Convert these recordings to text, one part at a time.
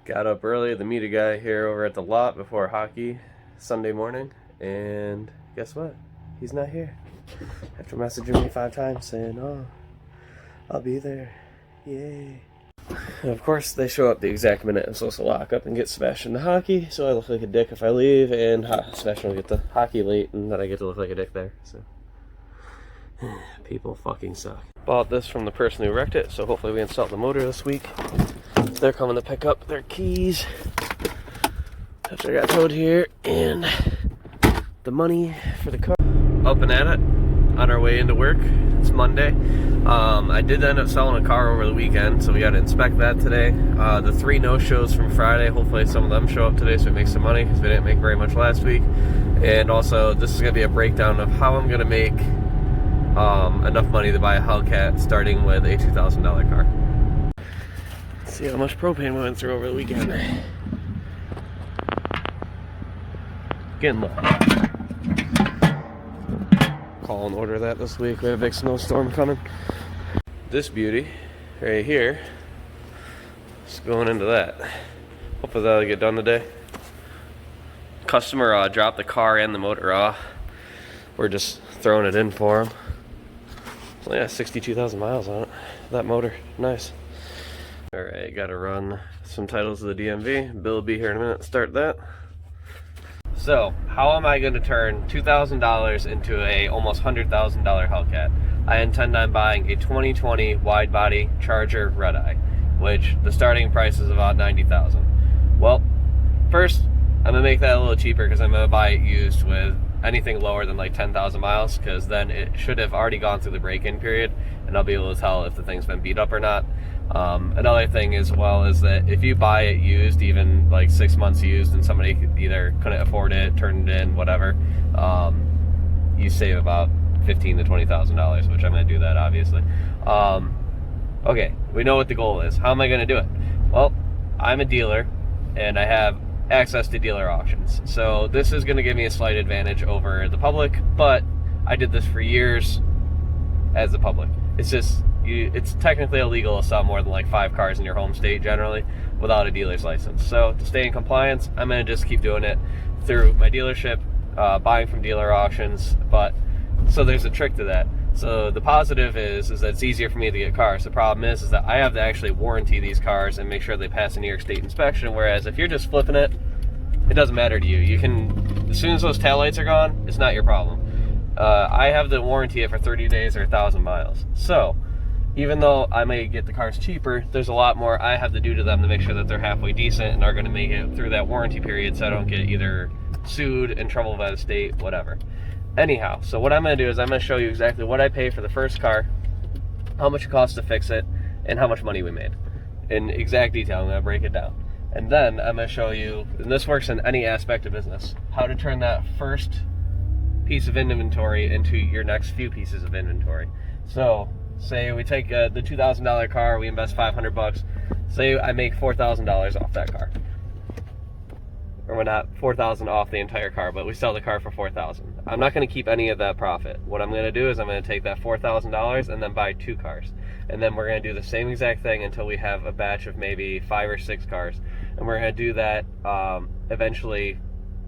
Got up early to meet a guy here over at the lot before hockey Sunday morning, and guess what? He's not here. After messaging me 5 times saying, "Oh, I'll be there. Yay." And of course, they show up the exact minute I'm supposed to lock up and get Sebastian to hockey, so I look like a dick if I leave, and Sebastian will get the hockey late, and then I get to look like a dick there. So, people fucking suck. Bought this from the person who wrecked it, so hopefully we install the motor this week. They're coming to pick up their keys after I got towed here, and the money for the car. Up and at it, on our way into work. It's Monday. I did end up selling a car over the weekend, so we got to inspect that today. The 3 no-shows from Friday, hopefully some of them show up today so we make some money, because we didn't make very much last week. And also, this is going to be a breakdown of how I'm going to make enough money to buy a Hellcat, starting with a $2,000 car. Let's see how much propane we went through over the weekend. Getting low. Call and order that this week. We have a big snowstorm coming. This beauty right here is going into that. Hopefully that'll get done today. Customer dropped the car and the motor off. We're just throwing it in for him. It's only got 62,000 miles on it. That motor, nice. Alright, gotta run some titles to the DMV. Bill will be here in a minute to start that. So, how am I going to turn $2,000 into a almost $100,000 Hellcat? I intend on buying a 2020 wide body Charger Red Eye, which the starting price is about $90,000. Well, first, I'm going to make that a little cheaper because I'm going to buy it used with anything lower than like 10,000 miles, because then it should have already gone through the break-in period, and I'll be able to tell if the thing's been beat up or not. Another thing as well is that if you buy it used, even like 6 months used, and somebody either couldn't afford it, turned it in, whatever, you save about $15,000 to $20,000, which I'm going to do that, obviously. Okay, we know what the goal is. How am I going to do it? Well, I'm a dealer, and I have access to dealer auctions. So this is going to give me a slight advantage over the public, but I did this for years as the public. It's just, it's technically illegal to sell more than like 5 cars in your home state generally without a dealer's license. So to stay in compliance, I'm going to just keep doing it through my dealership, buying from dealer auctions. But so there's a trick to that. So the positive is that it's easier for me to get cars. The problem is that I have to actually warranty these cars and make sure they pass a New York State inspection, whereas if you're just flipping it, it doesn't matter to you. You can, as soon as those taillights are gone, it's not your problem. I have to warranty it for 30 days or 1,000 miles. So even though I may get the cars cheaper, there's a lot more I have to do to them to make sure that they're halfway decent and are going to make it through that warranty period, so I don't get either sued, in trouble by the state, whatever. Anyhow, so what I'm going to do is I'm going to show you exactly what I pay for the first car, how much it costs to fix it, and how much money we made. In exact detail, I'm going to break it down. And then I'm going to show you, and this works in any aspect of business, how to turn that first piece of inventory into your next few pieces of inventory. So, say we take the $2,000 car, we invest $500. Say I make $4,000 off that car. Or we're not $4,000 off the entire car, but we sell the car for $4,000. I'm not going to keep any of that profit. What I'm going to do is I'm going to take that $4,000 and then buy 2 cars. And then we're going to do the same exact thing until we have a batch of maybe 5 or 6 cars. And we're going to do that eventually.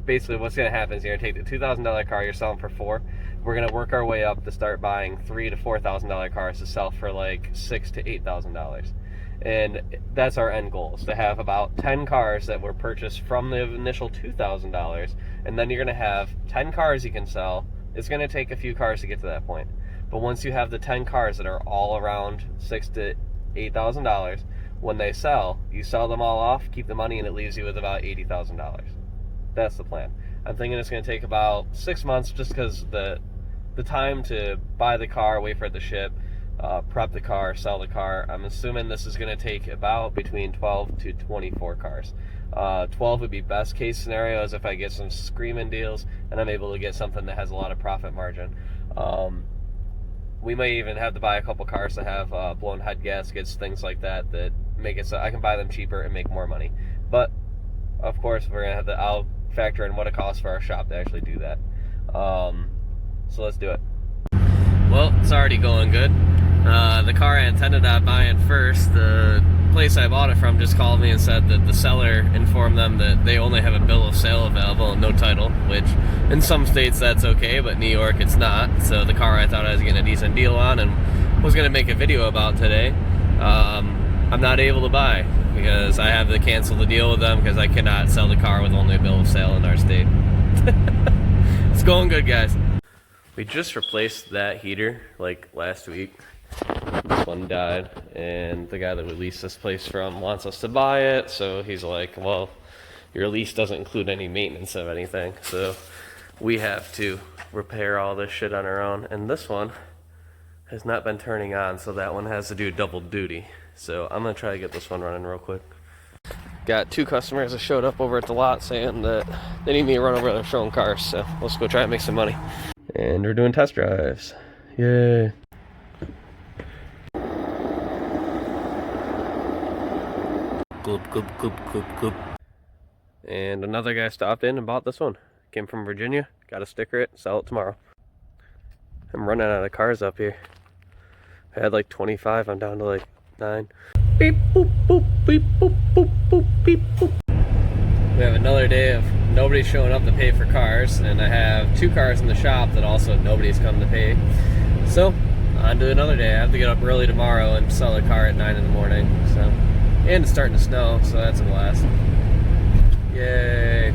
Basically, what's going to happen is you're going to take the $2,000 car you're selling for $4,000. We're going to work our way up to start buying $3,000 to $4,000 cars to sell for like $6,000 to $8,000. And that's our end goal, is to have about 10 cars that were purchased from the initial $2,000, and then you're going to have 10 cars you can sell. It's going to take a few cars to get to that point. But once you have the 10 cars that are all around $6,000 to $8,000, when they sell, you sell them all off, keep the money, and it leaves you with about $80,000. That's the plan. I'm thinking it's going to take about 6 months, just because the time to buy the car, wait for it to ship, prep the car, sell the car. I'm assuming this is going to take about between 12 to 24 cars. 12 would be best case scenarios if I get some screaming deals and I'm able to get something that has a lot of profit margin. We may even have to buy a couple cars that have blown head gaskets, things like that, that make it so I can buy them cheaper and make more money. But of course, we're gonna have to, I'll factor in what it costs for our shop to actually do that. So let's do it. Well, it's already going good. The car I intended on buying first, the place I bought it from just called me and said that the seller informed them that they only have a bill of sale available and no title, which in some states that's okay, but New York it's not. So the car I thought I was getting a decent deal on and was going to make a video about today, I'm not able to buy because I have to cancel the deal with them because I cannot sell the car with only a bill of sale in our state. It's going good, guys. We just replaced that heater like last week. This one died, and the guy that we leased this place from wants us to buy it, so he's like, well, your lease doesn't include any maintenance of anything, so we have to repair all this shit on our own. And this one has not been turning on, so that one has to do double duty. So I'm gonna try to get this one running real quick. Got 2 customers that showed up over at the lot saying that they need me to run over their showing cars, so let's go try and make some money. And we're doing test drives. Yay. Good. And another guy stopped in and bought this one. Came from Virginia, got to sticker it, sell it tomorrow. I'm running out of cars up here. I had like 25, I'm down to like 9. Beep boop boop, beep boop boop boop, beep boop. We have another day of nobody showing up to pay for cars, and I have 2 cars in the shop that also nobody's come to pay. So, on to another day. I have to get up early tomorrow and sell a car at 9 in the morning. So, and it's starting to snow, so that's a blast. Yay.